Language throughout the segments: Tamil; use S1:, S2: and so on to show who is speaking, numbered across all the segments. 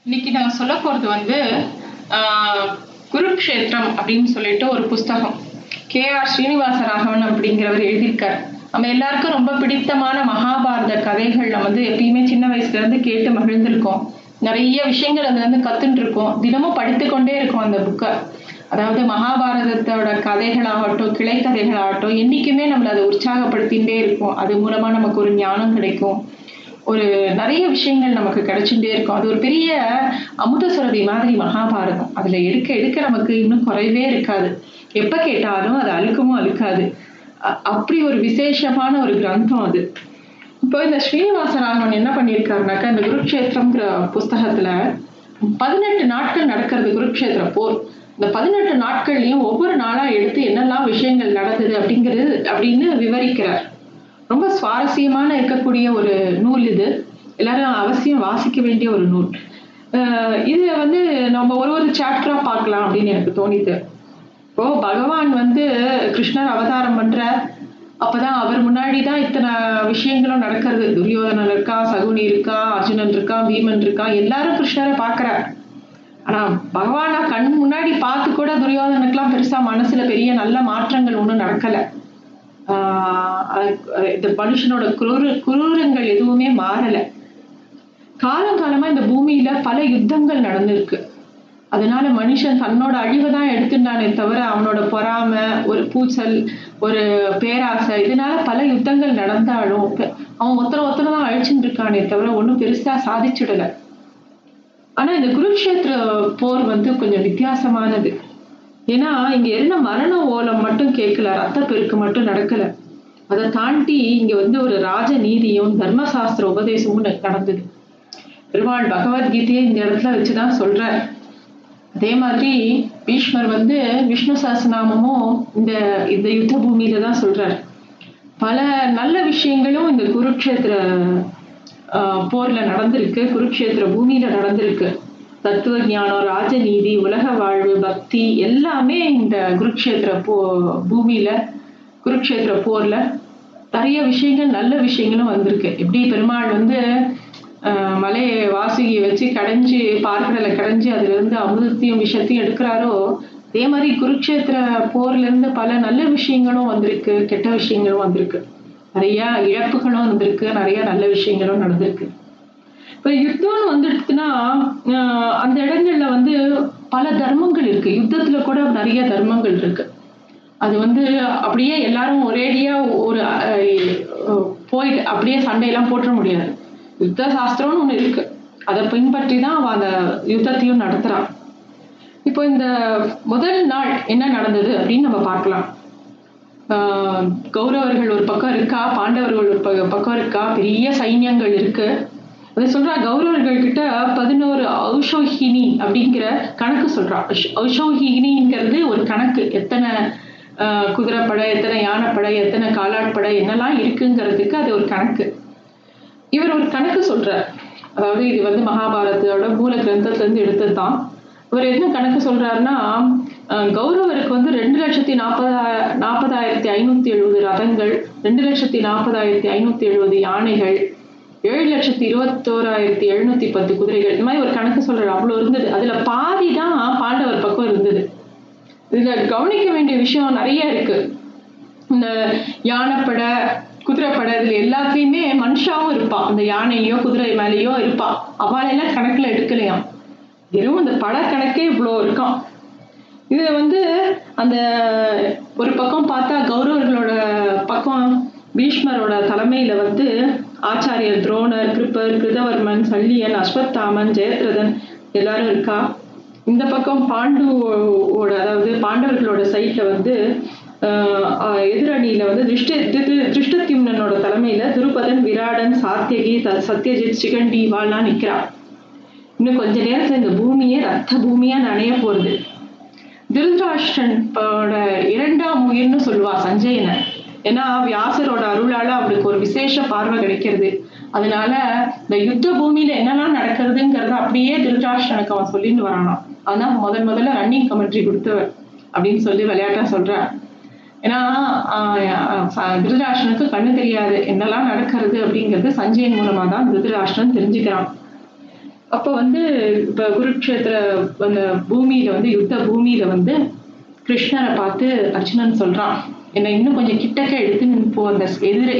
S1: இன்னைக்கு நம்ம சொல்ல போறது ஆஹ் குருக்ஷேத்திரம் அப்படின்னு சொல்லிட்டு ஒரு புஸ்தகம். கே.ஆர். ஸ்ரீனிவாச ராகவன் அப்படிங்கிறவர் எழுதியிருக்கார். நம்ம எல்லாருக்கும் ரொம்ப பிடித்தமான மகாபாரத கதைகள் நம்ம எப்பயுமே சின்ன வயசுல இருந்து கேட்டு மகிழ்ந்திருக்கோம். நிறைய விஷயங்கள் அதுல இருந்து கத்துட்டு இருக்கோம். தினமும் படித்து கொண்டே இருக்கோம் அந்த புக்கை. அதாவது மகாபாரதத்தோட கதைகளாகட்டும், கிளை கதைகளாகட்டும், என்னைக்குமே நம்மளை அதை உற்சாகப்படுத்திகிட்டே இருக்கும். அது மூலமா நமக்கு ஒரு ஞானம் கிடைக்கும். ஒரு நிறைய விஷயங்கள் நமக்கு கிடைச்சுட்டே இருக்கும். அது ஒரு பெரிய அமுத சுரபி மாதிரி மகாபாரதம். அதுல எடுக்க எடுக்க நமக்கு இன்னும் குறையவே இருக்காது. எப்ப கேட்டாலும் அது அழுக்கமும் அழுக்காது. அப்படி ஒரு விசேஷமான ஒரு கிரந்தம் அது. இப்போ இந்த ஸ்ரீனிவாச ராகவன் என்ன பண்ணியிருக்காருனாக்கா, இந்த குருக்ஷேத்திரம்ங்கிற புஸ்தகத்துல 18 நாட்கள் நடக்கிறது குருக்ஷேத்திர போர். இந்த 18 நாட்கள்லயும் ஒவ்வொரு நாளா எடுத்து என்னெல்லாம் விஷயங்கள் நடந்தது அப்படின்னு விவரிக்கிறார். ரொம்ப சுவாரஸ்யமான இருக்கக்கூடிய ஒரு நூல் இது. எல்லாரும் அவசியம் வாசிக்க வேண்டிய ஒரு நூல். இது நம்ம ஒரு சாப்டரா பார்க்கலாம் அப்படின்னு எனக்கு தோணிது. இப்போ பகவான் கிருஷ்ணர் அவதாரம் பண்ற அப்பதான் அவர் முன்னாடிதான் இத்தனை விஷயங்களும் நடக்கிறது. துரியோதனன் இருக்கா, சகுனி இருக்கா, அர்ஜுனன் இருக்கா, பீமன் இருக்கா, எல்லாரும் கிருஷ்ணரை பாக்குறார். ஆனா பகவானா கண் முன்னாடி பார்த்து கூட துரியோதனுக்கெல்லாம் பெருசா மனசுல பெரிய நல்ல மாற்றங்கள் ஒண்ணும் நடக்கல. இந்த மனுஷனோட குரூரங்கள் எதுவுமே மாறல. காலங்காலமா இந்த பூமியில பல யுத்தங்கள் நடந்திருக்கு. அதனால மனுஷன் தன்னோட அழிவுதான் எடுத்துட்டானே தவிர அவனோட பொறாமை, ஒரு பூச்சல், ஒரு பேராசை, இதனால பல யுத்தங்கள் நடந்தாலும் அவன் ஒருத்தர் தான் அழிச்சுட்டு இருக்கானே தவிர ஒன்னும் பெருசா சாதிச்சுடல. ஆனா இந்த குருக்ஷேத்திர போர் கொஞ்சம் வித்தியாசமானது. ஏன்னா இங்க என்ன மரண ஓலம் மட்டும் கேட்கல, ரத்த பெருக்கு மட்டும் நடக்கல. அதை தாண்டி இங்க ஒரு ராஜ நீதியும் தர்மசாஸ்திர உபதேசமும் நடந்தது. பெருமாள் பகவத்கீதையை இந்த இடத்துல வச்சுதான் சொல்ற. அதே மாதிரி பீஷ்மர் விஷ்ணு சஹஸ்ரநாமமும் இந்த இந்த யுத்த பூமியில தான் சொல்றார். பல நல்ல விஷயங்களும் இந்த குருக்ஷேத்திர போர்ல நடந்திருக்கு, குருக்ஷேத்திர பூமியில நடந்திருக்கு. தத்துவ ஞானம், ராஜநீதி, உலக வாழ்வு, பக்தி எல்லாமே இந்த குருக்ஷேத்திர பூமியில குருக்ஷேத்திர போர்ல நிறைய விஷயங்கள், நல்ல விஷயங்களும் வந்திருக்கு. எப்படி பெருமாள் மலையை வாசுகியை வச்சு கடைஞ்சு, பார்க்கடலை கடைஞ்சு அதுல இருந்து அமிர்தத்தையும் விஷத்தையும் எடுக்கிறாரோ, அதே மாதிரி குருக்ஷேத்திர போர்ல இருந்து பல நல்ல விஷயங்களும் வந்திருக்கு, கெட்ட விஷயங்களும் வந்திருக்கு. நிறைய இழப்புகளும் வந்திருக்கு, நிறைய நல்ல விஷயங்களும் நடந்திருக்கு. இப்ப யுத்தம்னு வந்துடுச்சுன்னா அந்த இடங்கள்ல பல தர்மங்கள் இருக்கு. யுத்தத்துல கூட நிறைய தர்மங்கள் இருக்கு. அது அப்படியே எல்லாரும் ஒரேடியா ஒரு போயிட்டு அப்படியே சண்டையெல்லாம் போட்டுற முடியாது. யுத்த சாஸ்திரம்னு ஒண்ணு இருக்கு. அதை பின்பற்றி தான் அவன் அந்த யுத்தத்தையும் நடத்துறான். இப்போ இந்த முதல் நாள் என்ன நடந்தது அப்படின்னு நம்ம பார்க்கலாம். கௌரவர்கள் ஒரு பக்கம் இருக்கா, பாண்டவர்கள் ஒரு பக்கம் இருக்கா, பெரிய சைன்யங்கள் இருக்கு. அதை சொல்றா, கௌரவர்கள் கிட்ட 11 ஔஷோஹினி அப்படிங்கிற கணக்கு சொல்றா. ஔஷோஹினிங்கிறது ஒரு கணக்கு. எத்தனை குதிரைப்படை, எத்தனை யானைப்படை, எத்தனை காலாட்படை, என்னெல்லாம் இருக்குங்கிறதுக்கு அது ஒரு கணக்கு. இவர் ஒரு கணக்கு சொல்றார். அதாவது இது மகாபாரதத்தோட மூல கிரந்தத்துல இருந்து எடுத்ததுதான். இவர் என்ன கணக்கு சொல்றாருன்னா, கௌரவருக்கு 2,40,570 ரதங்கள், 2,40,570 யானைகள், 7,21,710 குதிரைகள், இந்த மாதிரி ஒரு கணக்கு சொல்றாரு. அவ்வளவு இருந்தது. அதுல பாதிதான் பாண்டவர் பக்கம் இருந்தது. இதுல கவனிக்க வேண்டிய விஷயம் நிறைய இருக்கு. இந்த யானைப்படை, குதிரைப்படை, இதுல எல்லாத்தையுமே மனுஷாவும் இருப்பான். அந்த யானையோ குதிரை மேலேயோ இருப்பான். அவளெல்லாம் கணக்குல எடுக்கலையாம். வெறும் அந்த பட கணக்கே இவ்வளோ இருக்கான். இதுல அந்த ஒரு பக்கம் பார்த்தா கௌரவர்களோட பக்கம் பீஷ்மரோட தலைமையில ஆச்சாரியர் துரோணர், கிருப்பர், கிருதவர்மன், சல்லியன், அஸ்வத்தாமன், ஜெயத்ரதன் எல்லாரும் இருக்கா. இந்த பக்கம் பாண்டுவோட, அதாவது பாண்டவர்களோட சைட்ல எதிரணியில திருஷ்டத்யும்னனோட தலைமையில துருபதன், விராடன், சாத்தியகி, சத்யஜித், சிகண்டி இவாள்லாம் நிக்கிறா. இன்னும் கொஞ்ச நேரத்துல இந்த பூமியே ரத்த பூமியா நனைய போறது. திருதராஷ்டிரனோட 2ஆம் உயிர்னு சொல்லுவா சஞ்சயனை. ஏன்னா வியாசரோட அருளால அவருக்கு ஒரு விசேஷ பார்வை கிடைக்கிறது. அதனால இந்த யுத்த பூமியில என்னெல்லாம் நடக்கிறதுங்கிறத அப்படியே திருதராஷ்டிரனுக்கு அவன் சொல்லிட்டு வரானாம். அதான் முதல்ல ரன்னிங் கமெண்ட்ரி கொடுத்தவர் அப்படின்னு சொல்லி விளையாட்டா சொல்ற. ஏன்னா திருதராஷ்டிரனுக்கு கண்ணு தெரியாது, என்னெல்லாம் நடக்கிறது அப்படிங்கிறது சஞ்சயன் மூலமா தான் திருதராஷ்டிரன் தெரிஞ்சுக்கிறான். அப்ப வந்து இப்ப குருக்ஷேத்திர அந்த பூமியில வந்து யுத்த பூமியில வந்து கிருஷ்ணரை பார்த்து அர்ஜுனன் சொல்றான், என்னை இன்னும் கொஞ்சம் கிட்டக்க எடுத்து போ, அந்த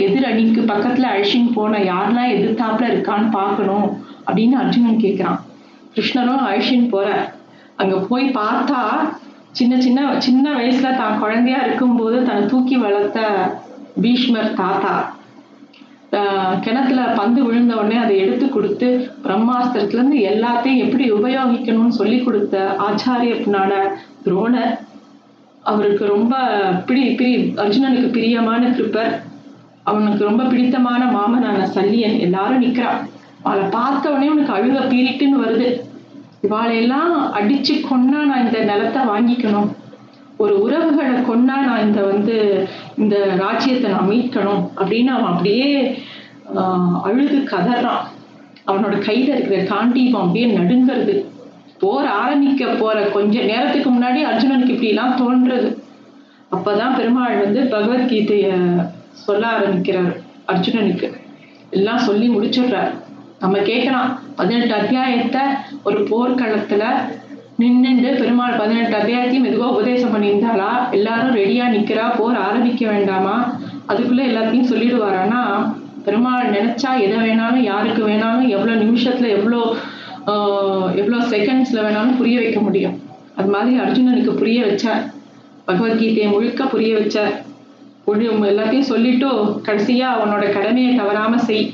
S1: எதிர் அணிக்கு பக்கத்துல அழிச்சின்னு போன யாரெல்லாம் எதிர்த்தாப்புல இருக்கான்னு பார்க்கணும் அப்படின்னு அர்ஜுனன் கேட்கிறான். கிருஷ்ணரும் அழிச்சின்னு போற. அங்க போய் பார்த்தா சின்ன சின்ன சின்ன வயசுல தான் குழந்தையா இருக்கும்போது தன்னை தூக்கி வளர்த்த பீஷ்மர் தாத்தா கிணத்துல பந்து விழுந்த உடனே அதை எடுத்து கொடுத்து பிரம்மாஸ்திரத்துல இருந்து எல்லாத்தையும் எப்படி உபயோகிக்கணும்னு சொல்லி கொடுத்த ஆச்சாரியனான துரோணர், அவருக்கு ரொம்ப அர்ஜுனனுக்கு பிரியமான கிருப்பர், அவனுக்கு ரொம்ப பிடித்தமான மாமனான சல்லியன், எல்லாரும் நிக்கிறா. அவளை பார்த்த உடனே அவனுக்கு அழுக பீரிட்டுன்னு வருது. இவாளையெல்லாம் அடிச்சு கொன்னா நான் இந்த நிலத்தை வாங்கிக்கணும், ஒரு உறவுகளை கொன்னா நான் இந்த ராஜ்யத்தை நான் மீட்கணும் அப்படின்னு அவன் அப்படியே அழுது கதறான். அவனோட கையில இருக்கிற காண்டீபம் அப்படியே நடுங்கிறது. போர் ஆரம்பிக்க போற கொஞ்ச நேரத்துக்கு முன்னாடி அர்ஜுனனுக்கு இப்படி எல்லாம் தோன்றது. அப்பதான் பெருமாள் பகவத்கீதைய சொல்ல ஆரம்பிக்கிறார். அர்ஜுனனுக்கு எல்லாம் சொல்லி முடிச்சுடுறார். நம்ம கேட்கலாம், 18 அத்தியாயத்தை ஒரு போர்க்களத்துல நின்று பெருமாள் 18 அத்தியாயத்தையும் மெதுவா உபதேசம் பண்ணியிருந்தாளா, எல்லாரும் ரெடியா நிக்கிறா, போர் ஆரம்பிக்க வேண்டாமா, அதுக்குள்ள எல்லாத்தையும் சொல்லிடுவாரானா, பெருமாள் நினைச்சா எதை வேணாலும் யாருக்கு வேணாலும் எவ்வளவு நிமிஷத்துல எவ்வளோ செகண்ட்ஸ்ல வேணாலும் புரிய வைக்க முடியும். அது மாதிரி அர்ஜுனனுக்கு புரிய வச்சார், பகவத்கீதையை முழுக்க புரிய வச்சார். எல்லாத்தையும் சொல்லிட்டு கடைசியா அவனோட கடமையை தவறாம செய்,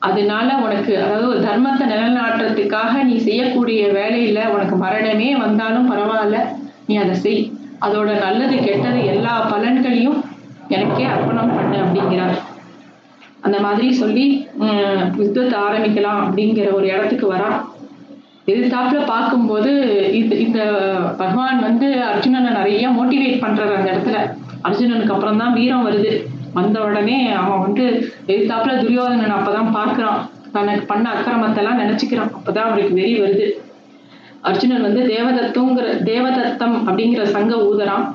S1: அதனால உனக்கு அதாவது தர்மத்தை நிலைநாட்டுறதுக்காக நீ செய்யக்கூடிய வேலையில உனக்கு மரணமே வந்தாலும் பரவாயில்ல, நீ அதை செய், அதோட நல்லது கெட்டது எல்லா பலன்களையும் எனக்கே அர்ப்பணம் பண்ணு அப்படிங்கிறார். அந்த மாதிரி சொல்லி யுத்தத்தை ஆரம்பிக்கலாம் அப்படிங்கிற ஒரு இடத்துக்கு வரா. எதிர்த்தாப்புல பார்க்கும்போது இந்த பகவான் அர்ஜுனனை நிறைய மோட்டிவேட் பண்றாரு. அந்த இடத்துல அர்ஜுனனுக்கு அப்புறம் தான் வீரம் வருது. வந்த உடனே அவன் எதிர்த்தாப்புல துரியோதனன் அப்பதான் பார்க்கிறான், தனக்கு பண்ண அக்கிரமத்தை எல்லாம் நினைச்சுக்கிறான். அப்பதான் அவனுக்கு வெறி வருது. அர்ஜுனன் தேவதத்தம் அப்படிங்கிற சங்க ஊதரான்.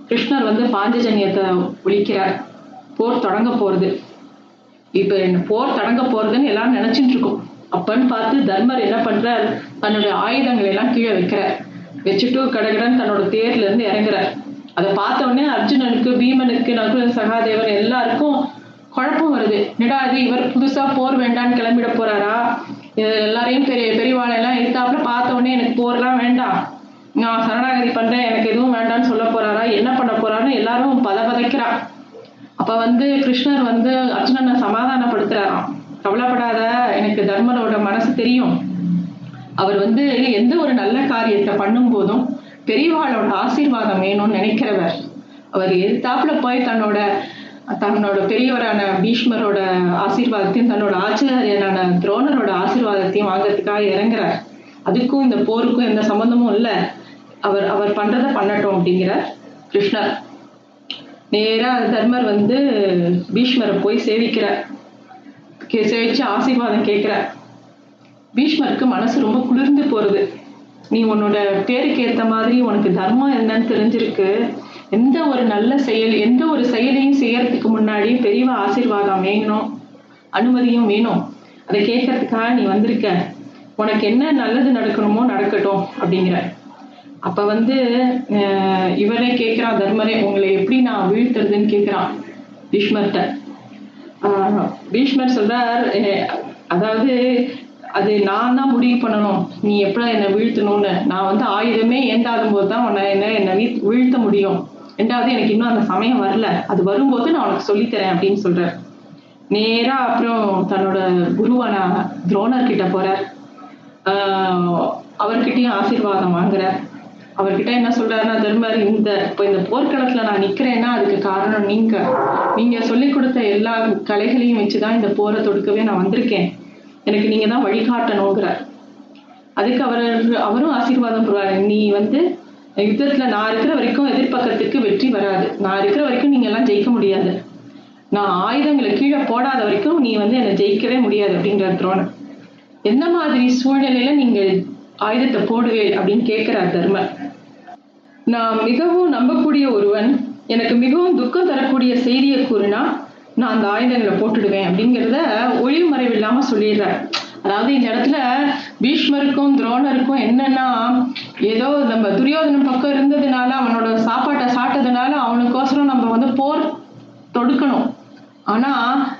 S1: கிருஷ்ணர் பாஞ்சஜன்யத்தை ஒழிக்கிறார். போர் தொடங்க போறது. இப்ப போர் தொடங்க போறதுன்னு எல்லாரும் நினைச்சிட்டு இருக்கோம். அப்பன்னு பார்த்து தர்மர் என்ன பண்றார், தன்னுடைய ஆயுதங்களை எல்லாம் கீழே வைக்கிறார். வச்சுட்டு கடகடன் தன்னோட தேர்ல இருந்து இறங்குறார். அதை பார்த்த உடனே அர்ஜுனனுக்கு, பீமனுக்கு, நகுலன், சகாதேவன் எல்லாருக்கும் குழப்பம் வருது. என்னடா இது, இவர் புதுசா போர் வேண்டான்னு கிளம்பிட போறாரா, எல்லாரையும் பெரியவாளெல்லாம் எதிர்த்தாப்புல பார்த்த உடனே எனக்கு போர்லாம் வேண்டாம், நான் சரணாகதி பண்றேன், எனக்கு எதுவும் வேண்டான்னு சொல்ல போறாரா, என்ன பண்ண போறாருன்னு எல்லாரும் பதைக்கிறா. அப்ப கிருஷ்ணர் அர்ஜுனனை சமாதானப்படுத்துறாராம். கவலைப்படாத, எனக்கு தர்மரோட மனசு தெரியும். அவர் எந்த ஒரு நல்ல காரியத்தை பண்ணும் போதும் பெரியவாளோட ஆசீர்வாதம் வேணும்னு நினைக்கிறவர். அவர் எதிர்த்தாப்புல போய் தன்னோட பெரியவரான பீஷ்மரோட ஆசீர்வாதத்தையும் தன்னோட ஆச்சாரியனான துரோணரோட ஆசீர்வாதத்தையும் வாங்கறதுக்காக இறங்குறார். அதுக்கும் இந்த போருக்கும் எந்த சம்பந்தமும் இல்லை. அவர் பண்றதை பண்ணட்டும் அப்படிங்கிறார் கிருஷ்ணர். நேரா தர்மர் பீஷ்மரை போய் சேவிக்கிறார். சேவிச்சு ஆசீர்வாதம் கேட்கிறார். பீஷ்மருக்கு மனசு ரொம்ப குளிர்ந்து போறது. நீ உன்னோட பேருக்கு ஏத்த மாதிரி உனக்கு தர்மம் என்னன்னு தெரிஞ்சிருக்கு. எந்த ஒரு செயலையும் செய்யறதுக்கு முன்னாடி பெரியவா ஆசீர்வாதம் வேணும், அனுமதியும் வேணும். அதை கேட்கறதுக்காக நீ வந்திருக்க. உனக்கு என்ன நல்லது நடக்கணுமோ நடக்கட்டும் அப்படிங்கிற. அப்ப இவரே கேட்கிறான், தர்மரே, உங்களை எப்படி நான் வீழ்த்துறதுன்னு கேட்கிறான் பீஷ்மர்கிட்ட. பீஷ்மர் சொல்றார், அதாவது அது நான் தான் முடிவு பண்ணணும், நீ எப்படி என்னை வீழ்த்தணும்னு. நான் ஆயுதமே ஏந்தாத போது தான் என்னை வீழ்த்த முடியும். ரெண்டாவது எனக்கு இன்னும் அந்த சமயம் வரல, அது வரும்போது நான் உனக்கு சொல்லித்தரேன் அப்படின்னு சொல்றார். நேரா அப்புறம் தன்னோட குருவான துரோணர்கிட்ட போறார். அவர்கிட்டயும் ஆசீர்வாதம் வாங்குறார். அவர்கிட்ட என்ன சொல்றாருன்னா, தர்மர், இப்போ இந்த போர்க்களத்துல நான் நிக்கிறேன்னா அதுக்கு காரணம் நீங்க சொல்லி கொடுத்த எல்லா கலைகளையும் வச்சுதான் இந்த போரை தொடுக்கவே நான் வந்திருக்கேன். எனக்கு நீங்க தான் வழிகாட்டணுங்கிறார். அதுக்கு அவரும் ஆசீர்வாதம் போடுவாரு. நீ யுத்தத்துல நான் இருக்கிற வரைக்கும் எதிர்பக்கத்துக்கு வெற்றி வராது, நான் இருக்கிற வரைக்கும் நீங்க எல்லாம் ஜெயிக்க முடியாது, நான் ஆயுதங்களை கீழே போடாத வரைக்கும் நீ என்னை ஜெயிக்கவே முடியாது அப்படிங்கிற துரோணர். எந்த மாதிரி சூழ்நிலையில நீங்க ஆயுதத்தை போடுவேன் அப்படின்னு கேட்கிறார் தர்மர். நான் மிகவும் நம்பக்கூடிய ஒருவன் எனக்கு மிகவும் துக்கம் தரக்கூடிய செய்தியை கூறினா நான் அந்த ஆயுதங்களை போட்டுடுவேன் அப்படிங்கிறத ஒளிவு மறைவு இல்லாம சொல்லிடுறார். அதாவது இந்த இடத்துல பீஷ்மருக்கும் துரோணருக்கும் என்னன்னா, ஏதோ நம்ம துரியோதனன் பக்கம் இருந்ததுனால, அவனோட சாப்பாட்டை சாப்பிட்டதுனால அவனுக்கோசரம் நம்ம வந்து போர் தொடுக்கணும். ஆனா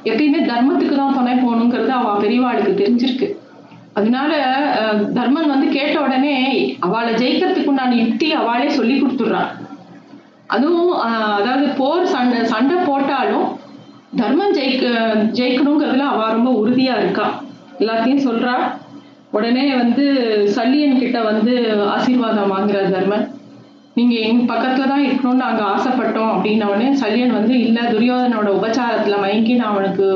S1: எப்பயுமே தர்மத்துக்கு தான் துணை போகணுங்கிறது அவ பெரியவாளுக்கு தெரிஞ்சிருக்கு. அதனால தர்மன் வந்து கேட்ட உடனே அவளை ஜெயிக்கிறதுக்கு உண்டான யுக்தி அவளே சொல்லி கொடுத்துடுறா. அதுவும் அதாவது போர் சண்டை போட்டாலும் தர்மம் ஜெயிக்கணுங்கிறதுல அவ ரொம்ப உறுதியா இருக்கா. எல்லாத்தையும் சொல்றா. உடனே வந்து சல்லியன் கிட்ட வந்து ஆசீர்வாதம் வாங்குற தர்மன். நீங்க எங்க பக்கத்துலதான் இருக்கணும்னு நாங்க ஆசைப்பட்டோம் அப்படின்னவனே சல்லியன் வந்து இல்ல, துரியோதனோட உபச்சாரத்துல மயங்கி நான் அவனுக்கு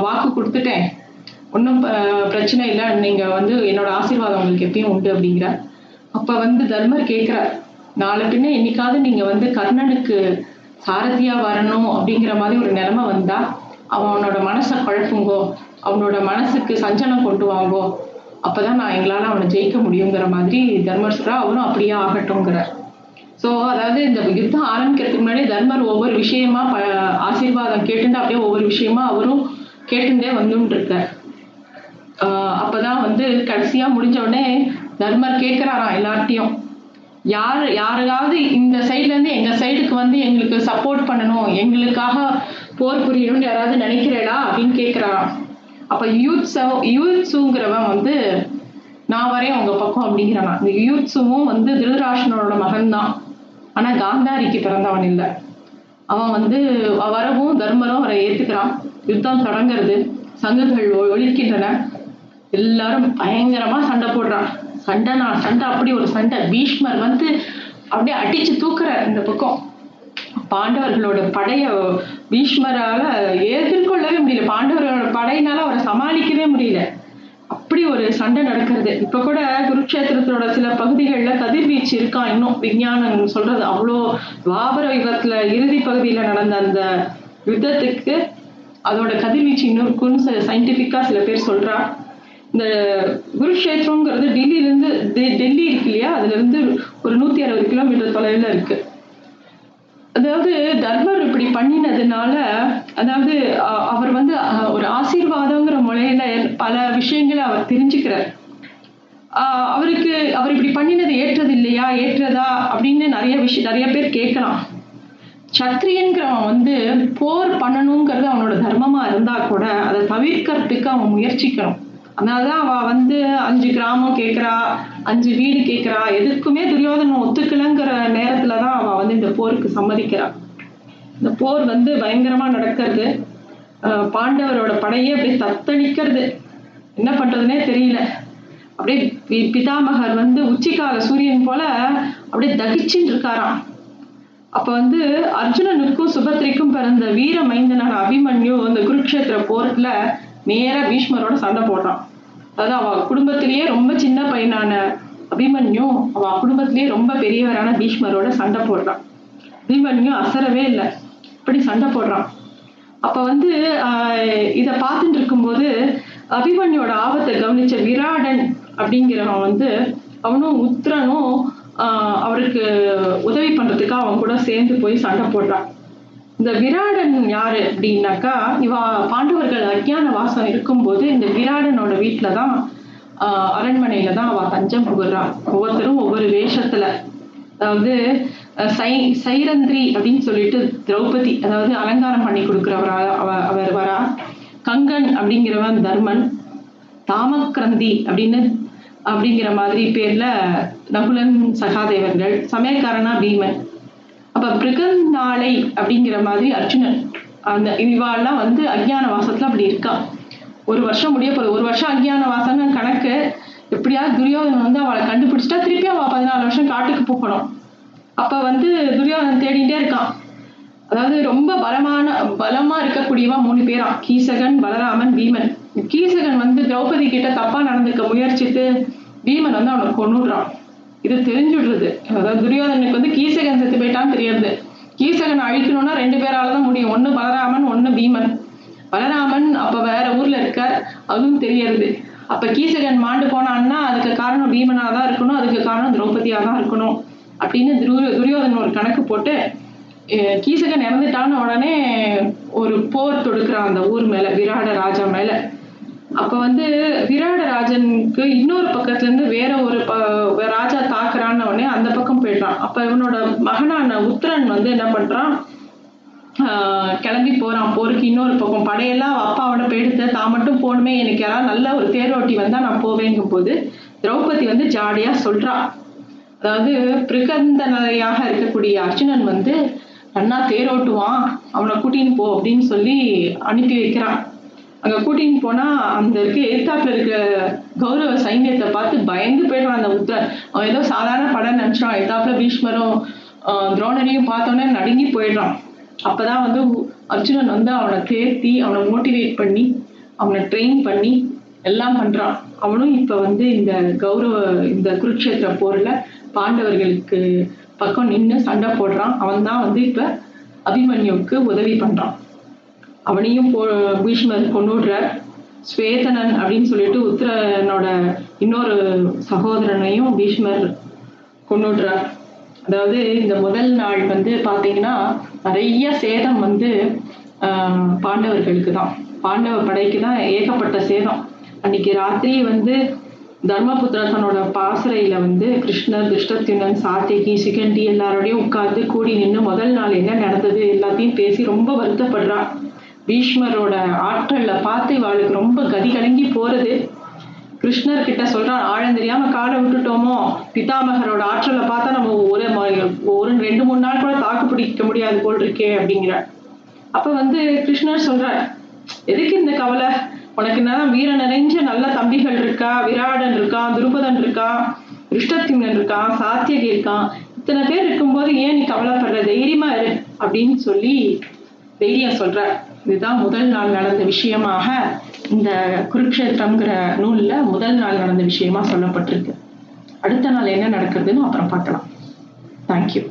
S1: வாக்கு கொடுத்துட்டேன், ஒன்றும் பிரச்சனை இல்லை, நீங்க வந்து என்னோட ஆசீர்வாதம் உங்களுக்கு எப்பயும் உண்டு அப்படிங்கிற. அப்ப வந்து தர்மர் கேட்கிறார், நாளை பின்ன என்னைக்காவது நீங்க வந்து கர்ணனுக்கு சாரதியா வரணும் அப்படிங்கிற மாதிரி ஒரு நிலைமை வந்தா அவனோட மனசை குழப்புங்கோ, அவனோட மனசுக்கு சஞ்சலம் கொண்டு வாங்கோ, அப்பதான் நான் எங்களால அவனை ஜெயிக்க முடியுங்கிற மாதிரி தர்மர் சொல்றா. அவனும் அப்படியே ஆகட்டும்ங்கிறார். ஸோ அதாவது இந்த யுத்தம் ஆரம்பிக்கிறதுக்கு முன்னாடி தர்மர் ஒவ்வொரு விஷயமா ஆசீர்வாதம் கேட்டுட்டு அப்படியே ஒவ்வொரு விஷயமா அவரும் கேட்டுட்டே வந்துட்டு இருக்கார். அப்பதான் வந்து கடைசியா முடிஞ்ச உடனே தர்மர் கேட்கிறாராம் எல்லார்ட்டையும், யாராவது இந்த சைட்ல இருந்து எங்க சைடுக்கு வந்து எங்களுக்கு சப்போர்ட் பண்ணணும், எங்களுக்காக போர் புரியணும்னு யாராவது நினைக்கிறேடா அப்படின்னு கேட்கிறாராம். அப்ப யூத்ஸுங்கிறவன் வந்து நான் வரேன் உங்க பக்கம் அப்படிங்கிறான். இந்த யூத்ஸுவும் வந்து திருதராஷ்டிரனோட மகன் தான், ஆனா காந்தாரிக்கு பிறந்தவன் இல்லை. அவன் வந்து வரவும் தர்மரும் அவரை ஏத்துக்கிறான். யுத்தம் தொடங்குறது, சங்குகள் ஒழிக்கின்றன, எல்லாரும் பயங்கரமா சண்டை போடுறான். சண்டை அப்படி ஒரு சண்டை. பீஷ்மர் வந்து அப்படியே அடிச்சு தூக்குற இந்த பக்கம். பாண்டவர்களோட படைய பீஷ்மரால எதிர்கொள்ளவே முடியல, பாண்டவர்களோட படையினால அவரை சமாளிக்கவே முடியல. அப்படி ஒரு சண்டை நடக்கிறது. இப்ப கூட குருக்ஷேத்திரத்தோட சில பகுதிகளில் கதிர்வீச்சு இருக்கான். இன்னும் விஞ்ஞானம் சொல்றது அவ்வளோ துவாபர யுகத்துல இறுதி பகுதியில நடந்த அந்த யுத்தத்துக்கு அதோட கதிர்வீச்சு இன்னும் இருக்குன்னு சயின்டிபிக்கா சில பேர் சொல்றா. இந்த குருக்ஷேத்திரங்கிறது டெல்லி இருக்கு இல்லையா, அதுல இருந்து ஒரு 160 கிலோமீட்டர் தொலைவில் இருக்கு. அதாவது தர்மர் இப்படி பண்ணினதுனால, அதாவது அவர் வந்து ஒரு ஆசீர்வாதங்கிற முறையில பல விஷயங்களை அவர் தெரிஞ்சுக்கிறார். அவர் இப்படி பண்ணினது ஏற்றது இல்லையா, ஏற்றதா அப்படின்னு நிறைய பேர் கேட்கலாம். சத்திரியன்கிறவன் வந்து போர் பண்ணணுங்கிறது அவனோட தர்மமா இருந்தா கூட அதை தவிர்க்கிறதுக்கு அவன் முயற்சிக்கணும். அதனாலதான் அவ வந்து 5 கிராமம் கேட்கிறா, 5 வீடு கேட்கிறா. எதுக்குமே துரியோதனன் ஒத்துக்கலங்கிற நேரத்துலதான் அவ வந்து இந்த போருக்கு சம்மதிக்கிறா. இந்த போர் வந்து பயங்கரமா நடக்கிறது. பாண்டவரோட படையே அப்படியே தத்தளிக்கிறது. என்ன பண்றதுன்னே தெரியல. அப்படியே பிதாமகர் வந்து உச்சிக்கால சூரியன் போல அப்படியே தகிச்சுட்டு இருக்காராம். அப்ப வந்து அர்ஜுனனுக்கும் சுபத்ரைக்கும் பிறந்த வீர மைந்தனான அபிமன்யு இந்த குருக்ஷேத்திர போர்ல நேரா பீஷ்மரோட சண்டை போடுறான். அதாவது அவ குடும்பத்திலேயே ரொம்ப சின்ன பையனான அபிமன்யு அவ குடும்பத்திலேயே ரொம்ப பெரியவரான பீஷ்மரோட சண்டை போடுறான். அபிமன்யு அசரவே இல்லை, இப்படி சண்டை போடுறான். அப்ப வந்து இத பார்த்துட்டு இருக்கும்போது அபிமன்யோட ஆபத்தை கவனிச்ச விராடன் அப்படிங்கிறவன் வந்து அவனும் உத்திரனும் அவருக்கு உதவி பண்றதுக்கு அவன் கூட சேர்ந்து போய் சண்டை போடுறான். இந்த விராடன் யாரு அப்படின்னாக்கா, இவ பாண்டவர்கள் அஞ்ஞான வாசம் இருக்கும்போது இந்த விராடனோட வீட்டுலதான் அரண்மனையில தான் அவ தஞ்சம் புகுறான். ஒவ்வொருத்தரும் ஒவ்வொரு வேஷத்துல, அதாவது சைரந்திரி அப்படின்னு சொல்லிட்டு திரௌபதி, அதாவது அலங்காரம் பண்ணி கொடுக்கிறவரா அவர் வரா. கங்கன் அப்படிங்கிறவன் தர்மன், தாமக்ரந்தி அப்படிங்கிற மாதிரி பேர்ல நகுலன் சகாதேவர்கள், சமயக்காரனா பீமன், அப்ப பிருகநாளை அப்படிங்கிற மாதிரி அர்ஜுனன். அந்த இவாள்லாம் வந்து அஞ்ஞான வாசத்துல அப்படி இருக்கா. ஒரு வருஷம் முடிய போகுது. ஒரு வருஷம் அஞ்ஞான வாசங்க கணக்கு. எப்படியாவது துரியோதனன் வந்து அவளை கண்டுபிடிச்சிட்டா திருப்பி அவ 14 வருஷம் காட்டுக்கு போகணும். அப்ப வந்து துரியோதனன் தேடிட்டே இருக்கான். அதாவது ரொம்ப பலமா இருக்கக்கூடியவா 3 பேரா, கீசகன், பலராமன், பீமன். கீசகன் வந்து திரௌபதி கிட்ட தப்பா நடந்துக்க முயற்சித்து பீமன் வந்து அவனை கொன்னுடுறான். இது தெரிஞ்சுடுறது. அதாவது துரியோதனுக்கு வந்து கீசகன் செத்து போயிட்டான்னு தெரியாது. கீசகன் அழிக்கணும்னா 2 பேராலதான் முடியும். ஒண்ணு பலராமன், ஒண்ணு பீமன். பலராமன் அப்ப வேற ஊர்ல இருக்கார், அதுவும் தெரியறது. அப்ப கீசகன் மாண்டு போனான்னா அதுக்கு காரணம் பீமனாதான் இருக்கணும், அதுக்கு காரணம் திரௌபதியாதான் இருக்கணும் அப்படின்னு துரியோதனன் ஒரு கணக்கு போட்டு கீசகன் இறந்துட்டான்னு உடனே ஒரு போர் தொடுக்கிறான் அந்த ஊர் மேல, விராட ராஜா மேல. அப்ப வந்து விராடராஜனுக்கு இன்னொரு பக்கத்துல இருந்து வேற ஒரு ராஜா தாக்குறான்னு உடனே அந்த பக்கம் போயிடுறான். அப்ப இவனோட மகனான உத்திரன் வந்து என்ன பண்றான், கிளம்பி போறான் போருக்கு. இன்னொரு பக்கம் படையெல்லாம் அப்பாவோட போயிடுத்து, தான் மட்டும் போகணுமே, எனக்கு யாராவது நல்ல ஒரு தேரோட்டி வந்தா நான் போவேங்கும் போது திரௌபதி வந்து ஜாலியா சொல்றா. அதாவது பிருகந்தனையாக இருக்கக்கூடிய அர்ஜுனன் வந்து அண்ணா தேரோட்டுவான், அவனை கூட்டின்னு போ அப்படின்னு சொல்லி அனுப்பி வைக்கிறான். அங்க கூட்டின்னு போனா அந்த எதிர்த்தாப்புல இருக்க கௌரவ சைன்யத்தை பார்த்து பயந்து போயிடுறான் அந்த உத்திரன். அவன் ஏதோ சாதாரண படம் நினைச்சான். எதிர்த்தாப்புல பீஷ்மரும் துரோணரையும் பார்த்தோன்னே நடுங்கி போயிடுறான். அப்பதான் வந்து அர்ஜுனன் வந்து அவனை தேர்த்தி அவனை மோட்டிவேட் பண்ணி அவனை ட்ரெயின் பண்ணி எல்லாம் பண்றான். அவனும் இப்ப வந்து இந்த குருட்சேத்திர போர்ல பாண்டவர்களுக்கு பக்கம் நின்று சண்டை போடுறான். அவன் தான் வந்து இப்ப அபிமன்யுவுக்கு உதவி பண்றான். அவனையும் பீஷ்மர் கொண்டுடுறார். ஸ்வேதனன் அப்படின்னு சொல்லிட்டு உத்திரனோட இன்னொரு சகோதரனையும் பீஷ்மர் கொண்டுடுறார். அதாவது இந்த முதல் நாள் வந்து பாத்தீங்கன்னா நிறைய சேதம் வந்து பாண்டவர்களுக்கு தான், பாண்டவ படைக்கு தான் ஏகப்பட்ட சேதம். அன்னைக்கு ராத்திரி வந்து தர்மபுத்திரனோட பாசறையில வந்து கிருஷ்ணர், திருஷ்டத்யும்னன், சாத்தியகி, சிகண்டி எல்லாரோடையும் உட்கார்ந்து கூடி நின்று முதல் நாள் என்ன நடந்தது எல்லாத்தையும் பேசி ரொம்ப வருத்தப்படுறா. பீஷ்மரோட ஆற்றல்ல பார்த்து இவாளுக்கு ரொம்ப கதி கலங்கி போறது. கிருஷ்ணர் கிட்ட சொல்றான், ஆழம் தெரியாம காலை விட்டுட்டோமோ, பிதாமகரோட ஆற்றலை பார்த்தா நம்ம ஒரு 2-3 நாள் கூட தாக்கு பிடிக்க முடியாது போல் இருக்கே அப்படிங்கிற. அப்ப வந்து கிருஷ்ணர் சொல்றார், எதுக்கு இந்த கவலை, உனக்கு என்ன வீர நிறைஞ்ச நல்ல தம்பிகள் இருக்கா, விராடன் இருக்கான், துருபதன் இருக்கான், திருஷ்டத்யும்னன் இருக்கான், சாத்தியகி இருக்கான், இத்தனை பேர் இருக்கும்போது ஏன் நீ கவலைப்படுற, தைரியமா இரு அப்படின்னு சொல்லி தைரியம் சொல்ற. இதுதான் முதல் நாள் நடந்த விஷயமாக இந்த குருக்ஷேத்திரம்ங்கிற நூல்ல முதல் நாள் நடந்த விஷயமா சொல்லப்பட்டிருக்கு. அடுத்த நாள் என்ன நடக்கிறதுன்னு அப்புறம் பார்க்கலாம். தேங்க்யூ.